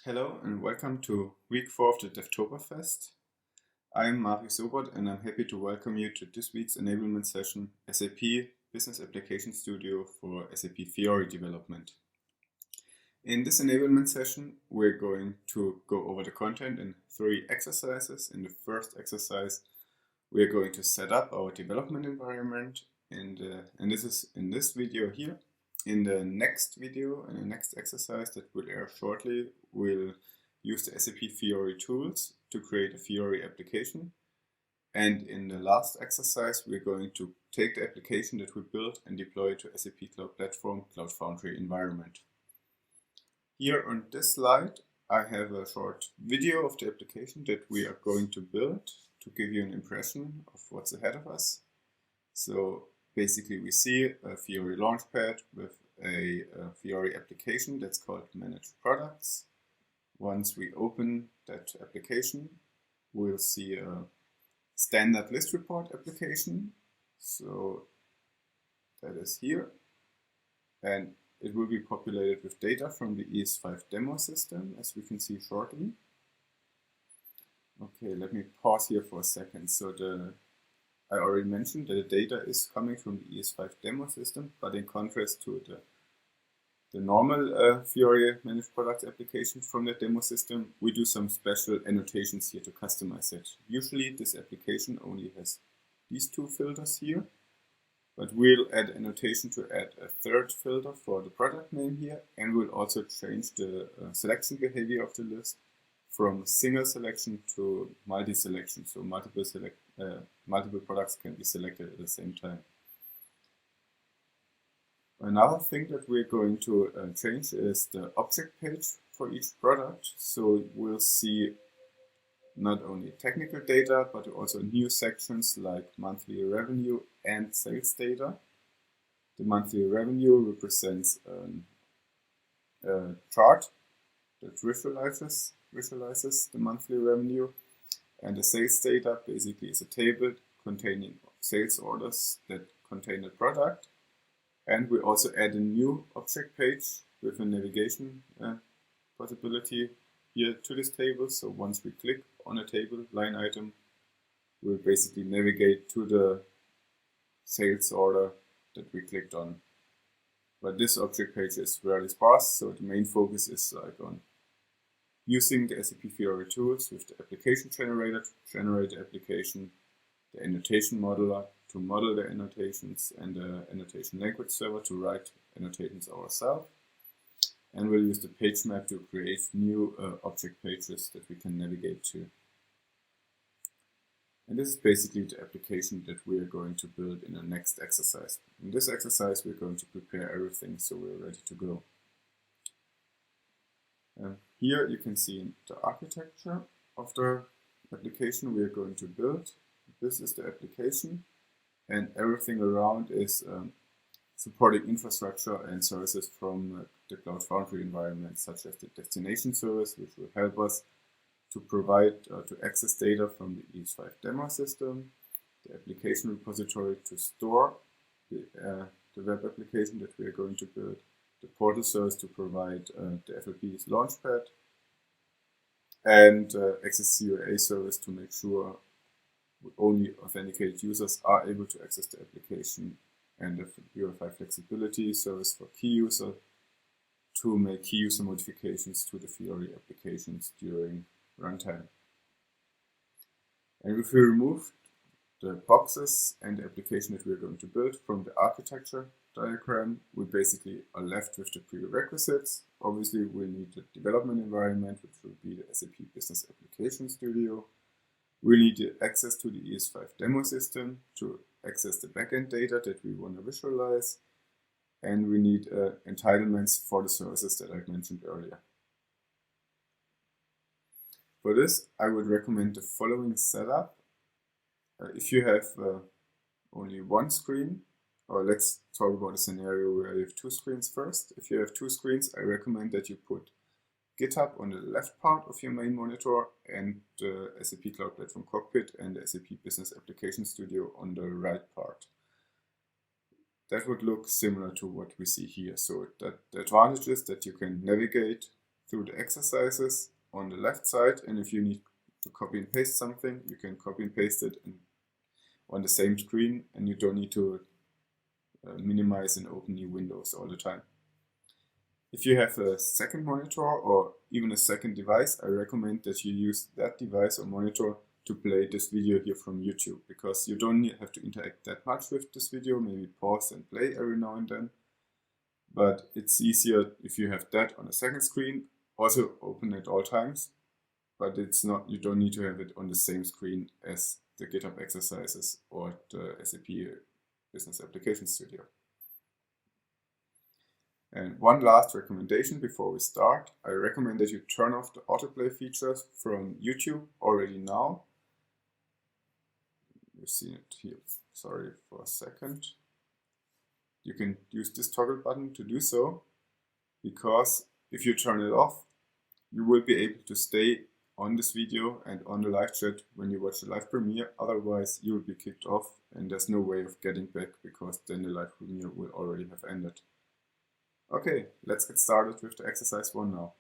Hello and welcome to week 4 of the DevToberfest. I'm Mari Sobot and I'm happy to welcome you to this week's enablement session, SAP Business Application Studio for SAP Fiori development. In this enablement session, we're going to go over the content in 3 exercises. In the first exercise, we're going to set up our development environment, and this is in this video here. In the next video, in the next exercise that will air shortly, we'll use the SAP Fiori tools to create a Fiori application. And in the last exercise, we're going to take the application that we built and deploy it to SAP Cloud Platform Cloud Foundry environment. Here on this slide, I have a short video of the application that we are going to build to give you an impression of what's ahead of us. So basically we see a Fiori Launchpad with a Fiori application that's called Manage Products. Once we open that application, we'll see a standard list report application. So that is here. And it will be populated with data from the ES5 demo system, as we can see shortly. Okay, let me pause here for a second. So I already mentioned that the data is coming from the ES5 demo system, but in contrast to the normal Fiori Managed Products application from the demo system, we do some special annotations here to customize it. Usually this application only has these 2 filters here, but we'll add annotation to add a third filter for the product name here, and we'll also change the selection behavior of the list from single selection to multi-selection, so multiple products can be selected at the same time. Another thing that we're going to change is the object page for each product. So we'll see not only technical data, but also new sections like monthly revenue and sales data. The monthly revenue represents a chart that visualizes the monthly revenue, and the sales data basically is a table containing sales orders that contain the product. And we also add a new object page with a navigation possibility here to this table. So once we click on a table line item, we'll basically navigate to the sales order that we clicked on. But this object page is very sparse, so the main focus is on using the SAP Fiori tools with the application generator to generate the application, the annotation modeler to model the annotations, and the annotation language server to write annotations ourselves. And we'll use the page map to create new object pages that we can navigate to. And this is basically the application that we are going to build in the next exercise. In this exercise, we're going to prepare everything so we're ready to go. Here you can see the architecture of the application we are going to build. This is the application, and everything around is supporting infrastructure and services from the Cloud Foundry environment, such as the destination service, which will help us to provide to access data from the ES5 demo system, the application repository to store the web application that we are going to build, the portal service to provide the FLP's Launchpad, and Access CUA service to make sure only authenticated users are able to access the application, and the Verify Flexibility service for key user to make key user modifications to the Fiori applications during runtime. And if we remove the boxes and the application that we're going to build from the architecture diagram, we basically are left with the prerequisites. Obviously, we need the development environment, which will be the SAP Business Application Studio. We need the access to the ES5 demo system to access the backend data that we want to visualize. And we need entitlements for the services that I mentioned earlier. For this, I would recommend the following setup. If you have only one screen, or let's talk about a scenario where you have 2 screens first. If you have 2 screens, I recommend that you put GitHub on the left part of your main monitor and the SAP Cloud Platform Cockpit and the SAP Business Application Studio on the right part. That would look similar to what we see here. So the advantage is that you can navigate through the exercises on the left side, and if you need to copy and paste something, you can copy and paste it on the same screen, and you don't need to minimize and open new windows all the time. If you have a second monitor or even a second device, I recommend that you use that device or monitor to play this video here from YouTube, because you don't have to interact that much with this video, maybe pause and play every now and then. But it's easier if you have that on a second screen, also open at all times, but it's not, you don't need to have it on the same screen as the GitHub exercises or the SAP Business Application Studio. And one last recommendation before we start, I recommend that you turn off the autoplay features from YouTube already now. You see it here, sorry for a second. You can use this toggle button to do so, because if you turn it off, you will be able to stay on this video and on the live chat when you watch the live premiere. Otherwise, you will be kicked off and there's no way of getting back, because then the live premiere will already have ended. Okay, let's get started with the exercise 1 now.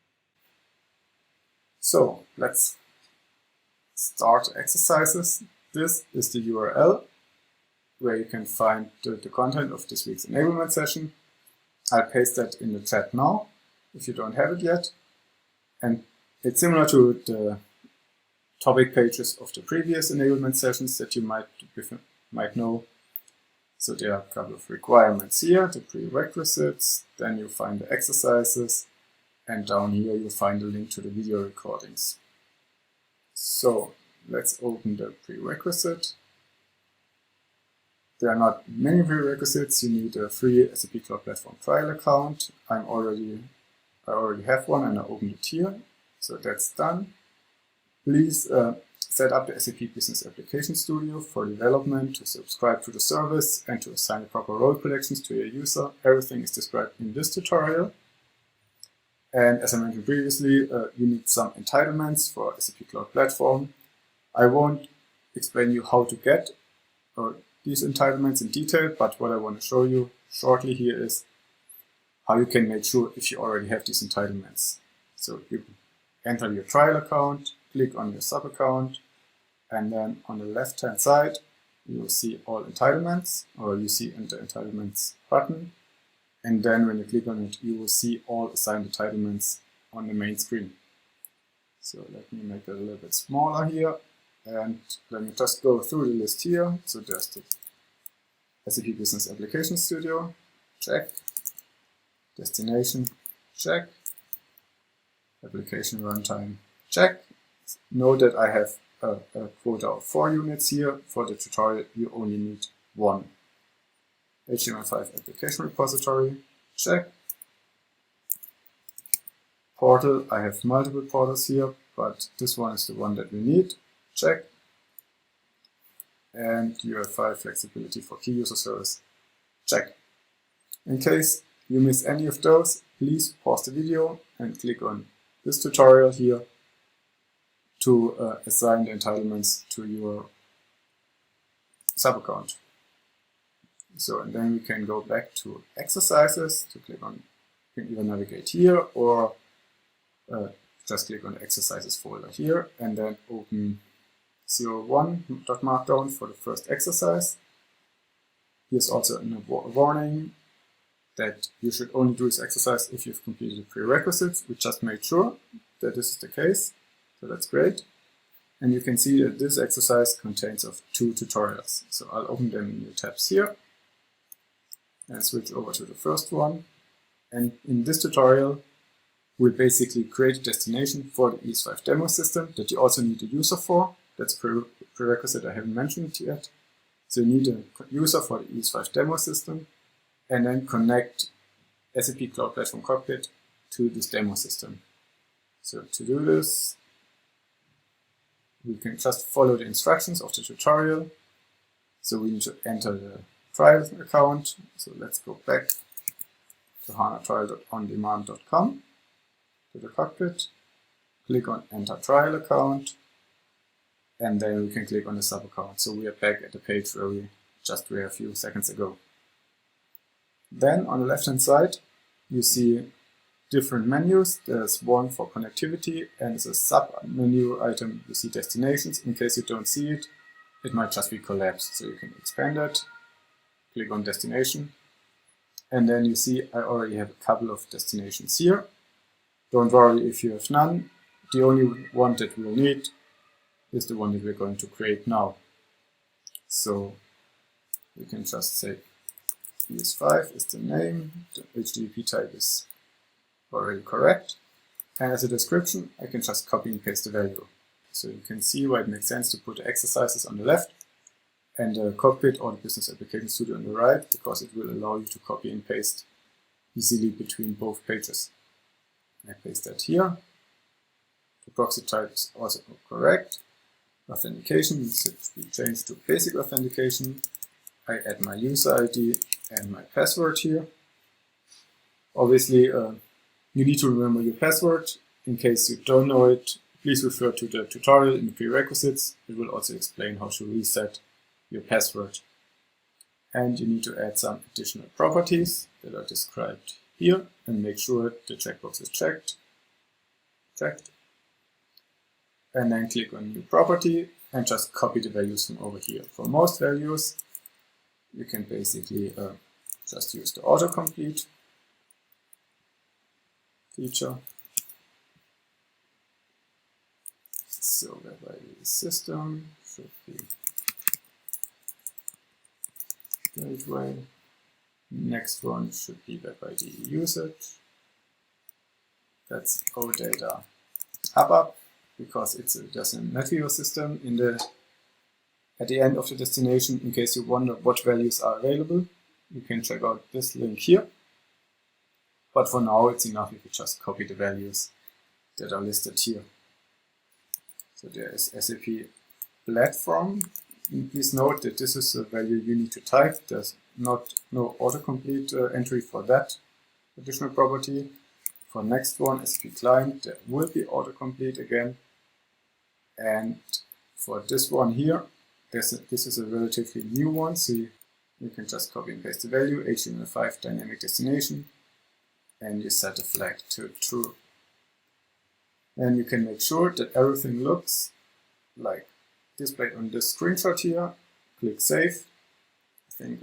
So let's start exercises. This is the URL where you can find the content of this week's enablement session. I'll paste that in the chat now if you don't have it yet. And it's similar to the topic pages of the previous enablement sessions that you might know. So there are a couple of requirements here, the prerequisites, then you find the exercises, and down here you'll find a link to the video recordings. So let's open the prerequisite. There are not many prerequisites. You need a free SAP Cloud Platform trial account. I already have one and I opened it here. So that's done. Please set up the SAP Business Application Studio for development, to subscribe to the service, and to assign the proper role collections to your user. Everything is described in this tutorial. And as I mentioned previously, you need some entitlements for SAP Cloud Platform. I won't explain you how to get these entitlements in detail, but what I want to show you shortly here is how you can make sure if you already have these entitlements. So you enter your trial account, click on your sub-account, and then on the left-hand side, you will see all entitlements, or you see in the entitlements button. And then when you click on it, you will see all assigned entitlements on the main screen. So let me make it a little bit smaller here. And let me just go through the list here. So there's the SAP Business Application Studio, check. Destination, check. Application runtime, check. Note that I have a quota of 4 units here. For the tutorial, you only need 1. HTML5 application repository, check. Portal, I have multiple portals here, but this one is the one that we need, check. And URL5 flexibility for key user service, check. In case you miss any of those, please pause the video and click on this tutorial here to assign the entitlements to your sub-account. So, and then we can go back to exercises to click on, you can either navigate here or just click on the exercises folder here and then open 01.markdown for the first exercise. Here's also a warning that you should only do this exercise if you've completed the prerequisites. We just made sure that this is the case, so that's great. And you can see that this exercise contains of 2 tutorials. So I'll open them in new tabs here and switch over to the first one. And in this tutorial, we'll basically create a destination for the ES5 demo system that you also need a user for. That's a prerequisite I haven't mentioned yet. So you need a user for the ES5 demo system, and then connect SAP Cloud Platform Cockpit to this demo system. So to do this, we can just follow the instructions of the tutorial. So we need to enter the trial account. So let's go back to hanatrial.ondemand.com, to the cockpit, click on Enter Trial Account, and then we can click on the sub-account. So we are back at the page where we just were a few seconds ago. Then on the left-hand side, you see different menus. There's one for connectivity, and as a sub-menu item you see destinations. In case you don't see it, it might just be collapsed. So you can expand it, click on destination, and then you see I already have a couple of destinations here. Don't worry if you have none. The only one that we'll need is the one that we're going to create now. So we can just say ES5 is the name, the HTTP type is already correct, and as a description I can just copy and paste the value. So you can see why it makes sense to put the exercises on the left and the cockpit or the Business Application Studio on the right, because it will allow you to copy and paste easily between both pages. I paste that here. The proxy type is also correct. Authentication needs to be changed to basic authentication. I add my user ID and my password here. Obviously, you need to remember your password. In case you don't know it, please refer to the tutorial in the prerequisites. It will also explain how to reset your password. And you need to add some additional properties that are described here and make sure the checkbox is checked. And then click on New Property and just copy the values from over here. For most values, you can basically just use the autocomplete feature. So whereby the system should be gateway. Next one should be web ID usage. That's OData ABAP, because there's a NetWeaver system at the end of the destination. In case you wonder what values are available, you can check out this link here. But for now, it's enough if you just copy the values that are listed here. So there is SAP platform. Please note that this is a value you need to type. There's no autocomplete entry for that additional property. For next one, SAP client, there will be autocomplete again. And for this one here, this is a relatively new one, so you can just copy and paste the value, HTML5 dynamic destination, and you set the flag to true. And you can make sure that everything looks like displayed on this screenshot here. Click Save. I think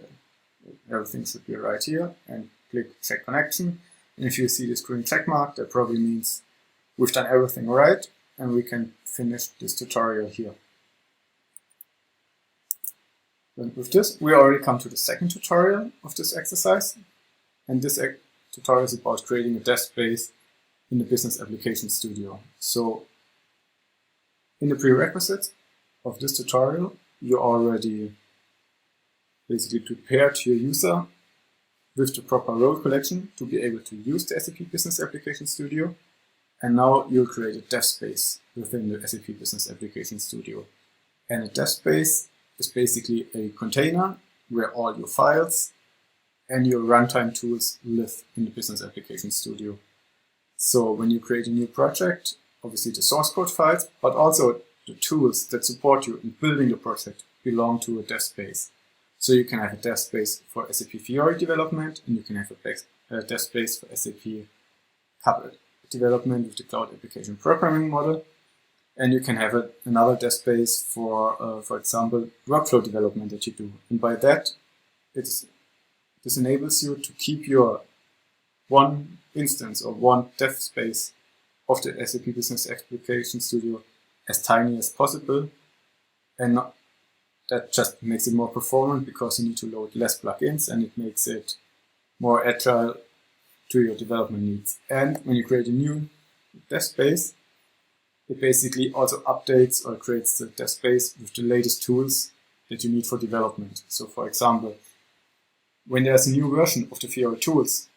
everything should be right here, and click Check Connection. And if you see this green check mark, that probably means we've done everything right, and we can finish this tutorial here. And with this, we already come to the second tutorial of this exercise. And this tutorial is about creating a dev space in the Business Application Studio. So in the prerequisites of this tutorial, you already basically prepared your user with the proper role collection to be able to use the SAP Business Application Studio. And now you'll create a dev space within the SAP Business Application Studio. And a dev space is basically a container where all your files and your runtime tools live in the Business Application Studio. So when you create a new project, obviously the source code files, but also the tools that support you in building the project belong to a dev space. So you can have a dev space for SAP Fiori development, and you can have a dev space for SAP Coupled development with the Cloud Application Programming Model. And you can have another dev space for example, workflow development that you do. And by that, this enables you to keep your one instance or one dev space of the SAP Business Application Studio as tiny as possible, and that just makes it more performant because you need to load less plugins, and it makes it more agile to your development needs. And when you create a new dev space, it basically also updates or creates the dev space with the latest tools that you need for development. So for example, when there's a new version of the Fiori tools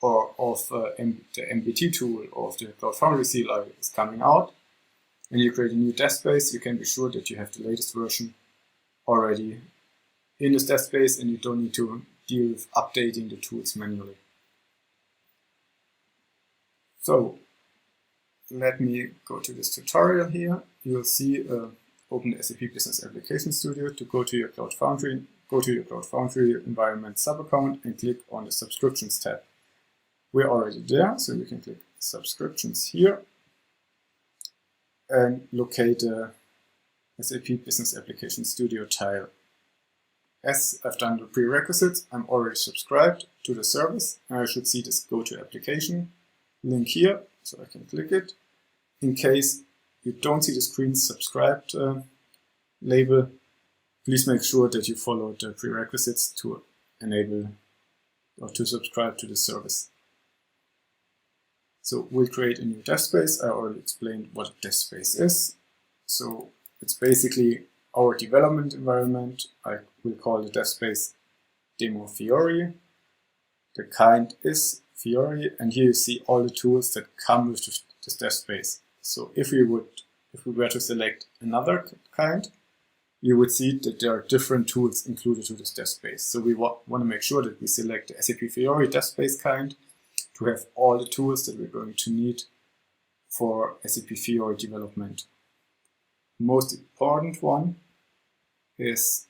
or of the MBT tool or of the Cloud Foundry CLI is coming out, when you create a new dev space, you can be sure that you have the latest version already in this dev space, and you don't need to deal with updating the tools manually. So let me go to this tutorial here. You'll see open the SAP Business Application Studio to go to your Cloud Foundry, environment sub-account and click on the Subscriptions tab. We're already there, so we can click subscriptions here and locate the SAP Business Application Studio tile. As I've done the prerequisites, I'm already subscribed to the service, and I should see this Go to Application link here, so I can click it. In case you don't see the screen subscribed label, please make sure that you follow the prerequisites to enable or to subscribe to the service. So we'll create a new dev space. I already explained what a dev space is. So it's basically our development environment. I will call the dev space demo Fiori. The kind is Fiori, and here you see all the tools that come with this dev space. So if we were to select another kind, you would see that there are different tools included to this dev space. So we want to make sure that we select the SAP Fiori dev space kind to have all the tools that we're going to need for SAP Fiori development. The most important one is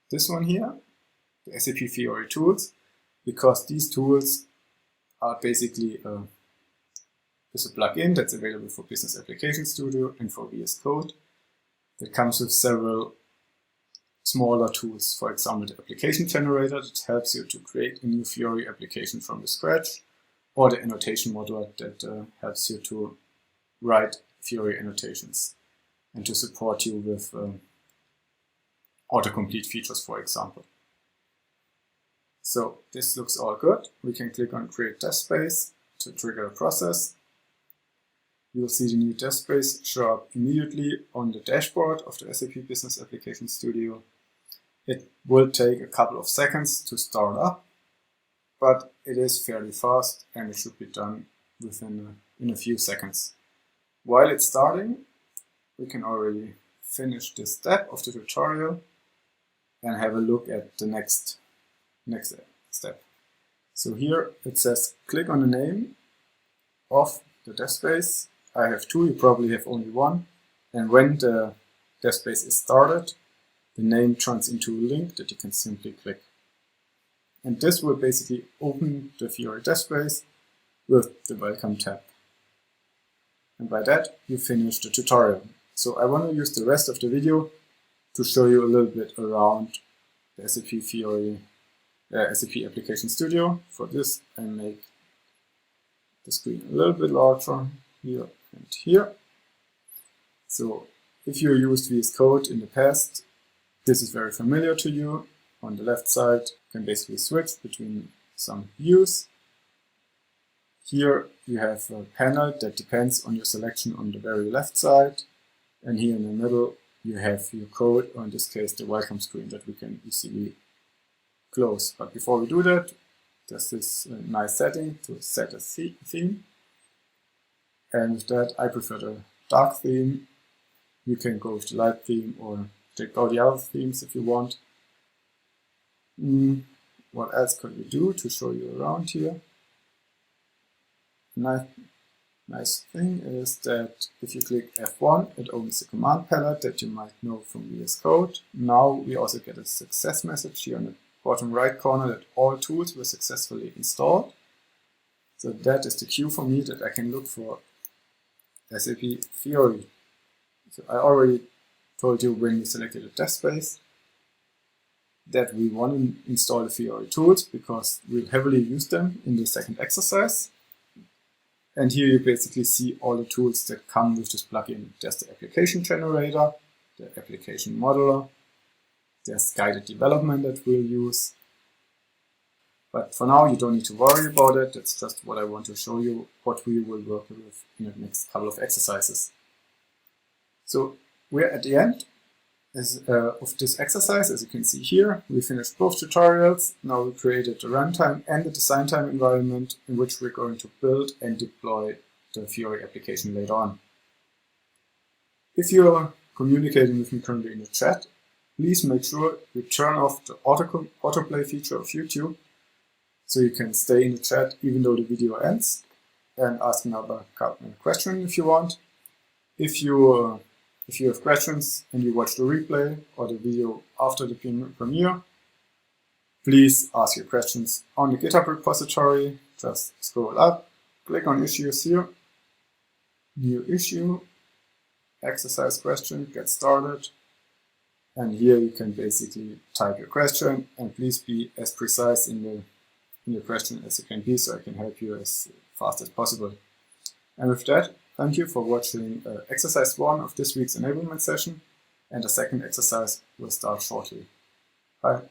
this one here, the SAP Fiori tools, because these tools are basically there's a plugin that's available for Business Application Studio and for VS Code that comes with several smaller tools. For example, the application generator that helps you to create a new Fiori application from the scratch, or the annotation modular that helps you to write Fiori annotations and to support you with autocomplete features, for example. So this looks all good. We can click on Create Dev Space to trigger a process. You will see the new dev space show up immediately on the dashboard of the SAP Business Application Studio. It will take a couple of seconds to start up, but it is fairly fast and it should be done in a few seconds. While it's starting, we can already finish this step of the tutorial and have a look at the next step. So here it says click on the name of the dev space. I have two, you probably have only one. And when the dev space is started, the name turns into a link that you can simply click. And this will basically open the Fiori dev space with the Welcome tab. And by that, you finish the tutorial. So I want to use the rest of the video to show you a little bit around the SAP Fiori, SAP Application Studio. For this, I make the screen a little bit larger here and here. So if you used VS Code in the past, this is very familiar to you. On the left side, you can basically switch between some views. Here you have a panel that depends on your selection on the very left side. And here in the middle, you have your code, or in this case, the welcome screen that we can easily close. But before we do that, there's this nice setting to set a theme. And with that, I prefer the dark theme. You can go with the light theme or take all the other themes if you want. What else could we do to show you around here? Nice thing is that if you click F1, it opens the command palette that you might know from VS Code. Now we also get a success message here on the bottom right corner that all tools were successfully installed. So that is the cue for me that I can look for SAP Fiori. So I already told you when we selected a dev space that we want to install the Fiori tools because we'll heavily use them in the second exercise. And here you basically see all the tools that come with this plugin. There's the application generator, the application modeler, there's guided development that we'll use. But for now, you don't need to worry about it. That's just what I want to show you, what we will work with in the next couple of exercises. So we're at the end of this exercise. As you can see here, we finished both tutorials. Now we created the runtime and the design time environment in which we're going to build and deploy the Fiori application later on. If you're communicating with me currently in the chat, please make sure you turn off the autoplay feature of YouTube so you can stay in the chat even though the video ends and ask another question if you want. If you have questions and you watch the replay or the video after the premiere, Please ask your questions on the GitHub repository. Just scroll up, click on issues here, new issue, exercise question, get started. And here you can basically type your question, and please be as precise in your question as you can be, so I can help you as fast as possible. And with that, thank you for watching exercise 1 of this week's enablement session, and the second exercise will start shortly. Bye.